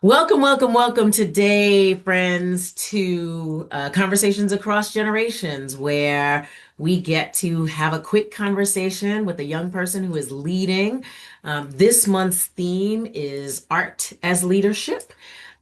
Welcome, welcome, welcome today, friends, to Conversations Across Generations, where we get to have a quick conversation with a young person who is leading. This month's theme is Art as Leadership.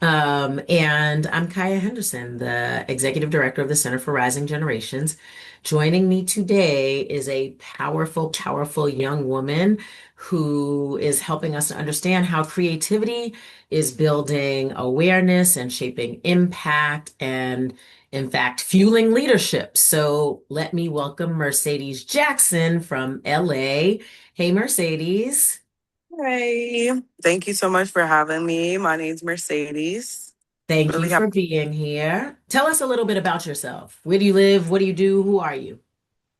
And I'm Kaya Henderson, the Executive Director of the Center for Rising Generations. Joining me today is a powerful, powerful young woman who is helping us to understand how creativity is building awareness and shaping impact and, in fact, fueling leadership. So let me welcome Mercedes Jackson from LA. Hey, Mercedes. Hey, thank you so much for having me. My name's Mercedes. Thank you Really for happy. being here. Tell us a little bit about yourself. Where do you live? What do you do? Who are you?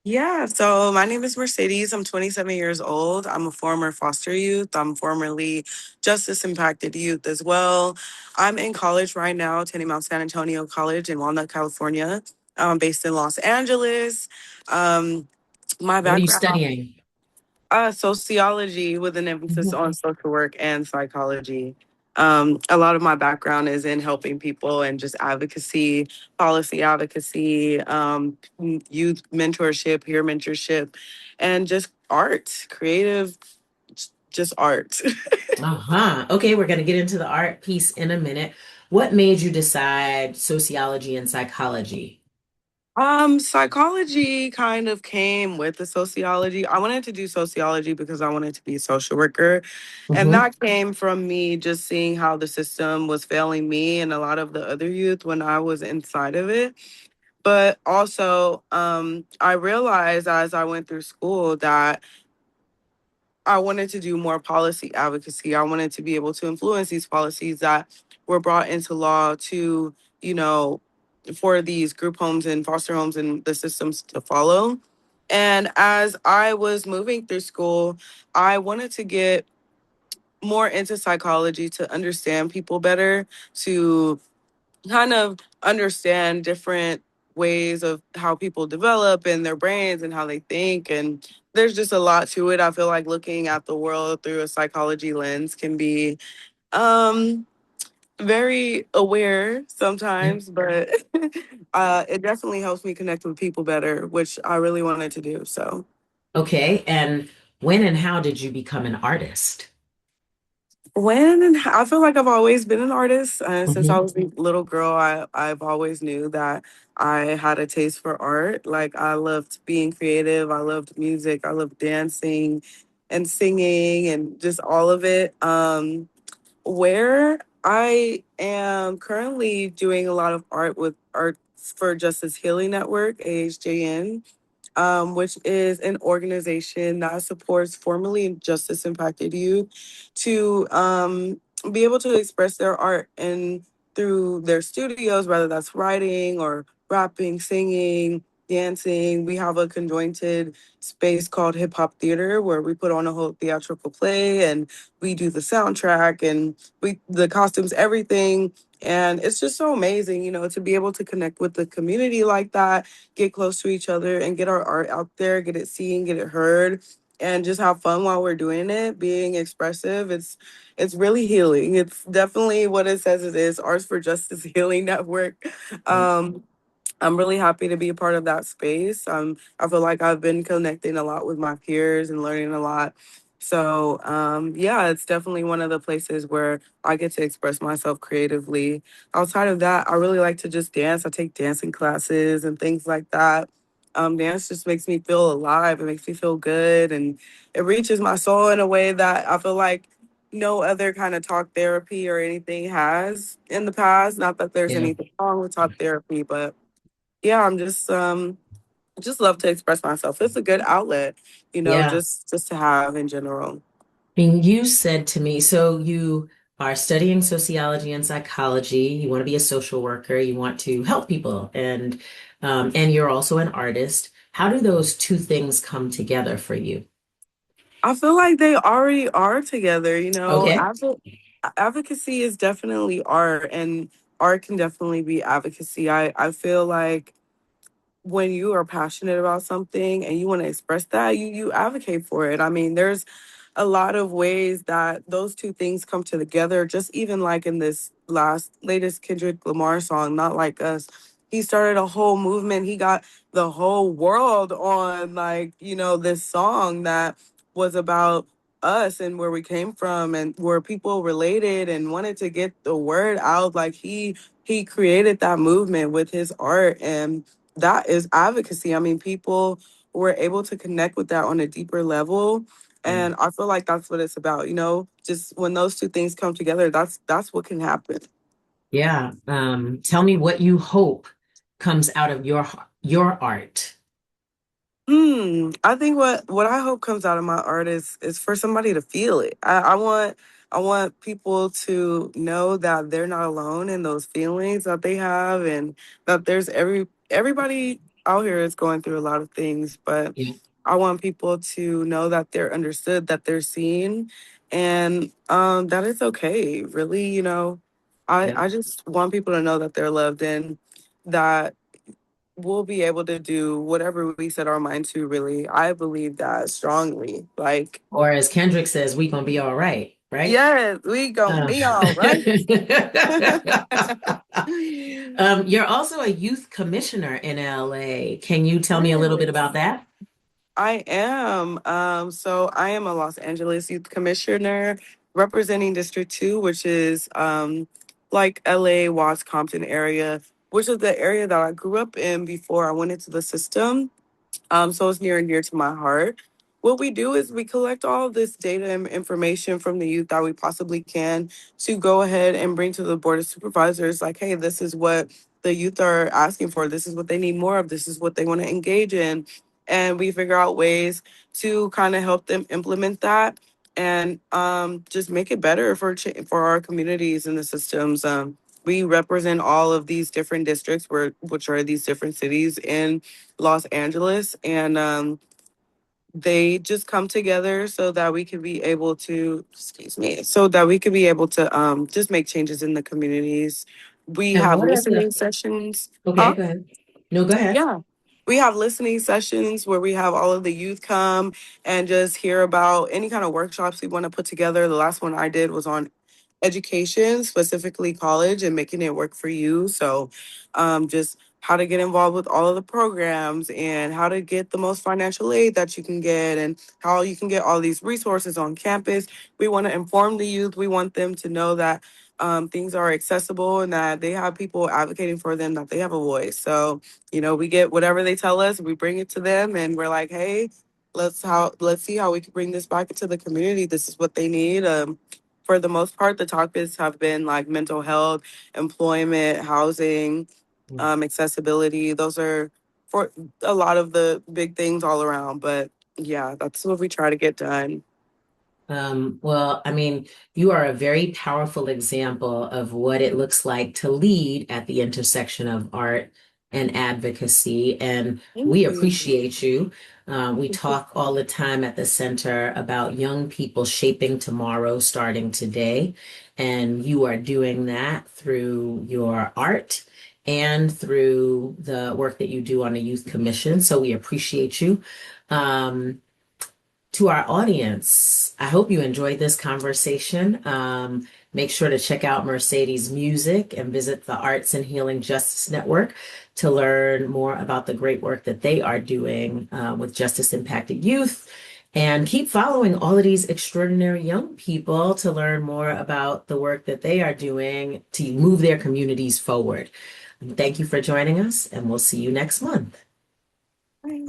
Yeah, so my name is Mercedes. I'm 27 years old. I'm a former foster youth. I'm formerly justice impacted youth as well. I'm in college right now, attending Mount San Antonio College in Walnut, California. I'm based in Los Angeles. Um, my What are you background studying? Sociology with an emphasis Mhm. on social work and psychology. A lot of my background is in helping people and just advocacy, policy advocacy, youth mentorship, peer mentorship, and just art, creative, just art. Uh-huh. Okay, we're going to get into the art piece in a minute. What made you decide sociology and psychology? Psychology kind of came with the sociology. I wanted to do sociology because I wanted to be a social worker. And Hmm. that came from me just seeing how the system was failing me and a lot of the other youth when I was inside of it. But also, I realized as I went through school that I wanted to do more policy advocacy. I wanted to be able to influence these policies that were brought into law to, you know, for these group homes and foster homes and the systems to follow. And as I was moving through school, I wanted to get more into psychology to understand people better, to kind of understand different ways of how people develop in their brains and how they think. And there's just a lot to it. I feel like looking at the world through a psychology lens can be um, very aware sometimes, but it definitely helps me connect with people better, which I really wanted to do. So. Okay, and when and how did you become an artist? I feel like I've always been an artist since I Hmm. was a little girl. I've always knew that I had a taste for art. Like I loved being creative. I loved music. I loved dancing and singing and just all of it. Where I am currently doing a lot of art with Arts for Justice Healing Network, AHJN, which is an organization that supports formerly justice impacted youth to be able to express their art and through their studios, whether that's writing or rapping, singing, dancing. We have a conjointed space called Hip Hop Theater where we put on a whole theatrical play and we do the soundtrack and we the costumes, everything. And it's just so amazing, to be able to connect with the community like that, get close to each other and get our art out there, get it seen, get it heard, and just have fun while we're doing it, being expressive. It's really healing. It's definitely what it says it is, Arts for Justice Healing Network. Um, I'm really happy to be a part of that space. I feel like I've been connecting a lot with my peers and learning a lot. So, yeah, it's definitely one of the places where I get to express myself creatively. Outside of that, I really like to just dance. I take dancing classes and things like that. Dance just makes me feel alive. It makes me feel good, and it reaches my soul in a way that I feel like no other kind of talk therapy or anything has in the past. Not that there's Yeah. anything wrong with talk therapy, but yeah, I'm just love to express myself. It's a good outlet, Yeah. just to have in general. I mean, you said to me, so you are studying sociology and psychology. You want to be a social worker. You want to help people, and you're also an artist. How do those two things come together for you? I feel like they already are together, Okay. advocacy is definitely art and art can definitely be advocacy. I feel like when you are passionate about something and you want to express that, you advocate for it. I mean, there's a lot of ways that those two things come together. Just even like in this latest Kendrick Lamar song, Not Like Us, he started a whole movement. He got the whole world on, like, this song that was about us and where we came from and where people related and wanted to get the word out. Like, he created that movement with his art, and that is advocacy. I mean, people were able to connect with that on a deeper level, Yeah. and I feel like that's what it's about. Just when those two things come together, that's what can happen. Yeah. Tell me what you hope comes out of your art. I think what I hope comes out of my art is for somebody to feel it. I want people to know that they're not alone in those feelings that they have, and that there's everybody out here is going through a lot of things, but Yeah. I want people to know that they're understood, that they're seen, and that it's okay. Really, Yeah. I just want people to know that they're loved, and that we'll be able to do whatever we set our mind to, really. I believe that strongly. Like, Or as Kendrick says, we gonna be all right, right? yes, we gonna Um, be all right. you're also a youth commissioner in LA. Can you tell me a little bit about Yes, that? I am. So I am a Los Angeles Youth Commissioner representing District 2, which is like LA, Watts, Compton area, which is the area that I grew up in before I went into the system. So it's near and dear to my heart. What we do is we collect all this data and information from the youth that we possibly can to go ahead and bring to the board of supervisors. Like, hey, this is what the youth are asking for. This is what they need more of. This is what they want to engage in, and we figure out ways to kind of help them implement that, and just make it better for our communities and the systems. We represent all of these different districts, which are these different cities in Los Angeles, and they just come together so that we can be able to, excuse me, so that we can be able to just make changes in the communities. We And have what are listening the, sessions. okay, Huh? go ahead. No, go ahead. Yeah. We have listening sessions where we have all of the youth come and just hear about any kind of workshops we want to put together. The last one I did was on education, specifically college, and making it work for you. So, just how to get involved with all of the programs and how to get the most financial aid that you can get and how you can get all these resources on campus. We want to inform the youth. We want them to know that things are accessible and that they have people advocating for them, that they have a voice. So, we get whatever they tell us, we bring it to them, and we're like, hey, let's see how we can bring this back into the community. This is what they need. For the most part, the topics have been like mental health, employment, housing, accessibility. Those are for a lot of the big things all around. But yeah, that's what we try to get done. Well, I mean, you are a very powerful example of what it looks like to lead at the intersection of art and advocacy, and Thank we you. appreciate you. We talk all the time at the center about young people shaping tomorrow, starting today, and you are doing that through your art and through the work that you do on a youth commission. So we appreciate you. Um, to our audience, I hope you enjoyed this conversation. Make sure to check out Mercedes' music and visit the Arts and Healing Justice Network to learn more about the great work that they are doing with justice impacted youth. And keep following all of these extraordinary young people to learn more about the work that they are doing to move their communities forward. Thank you for joining us, and we'll see you next month. Bye.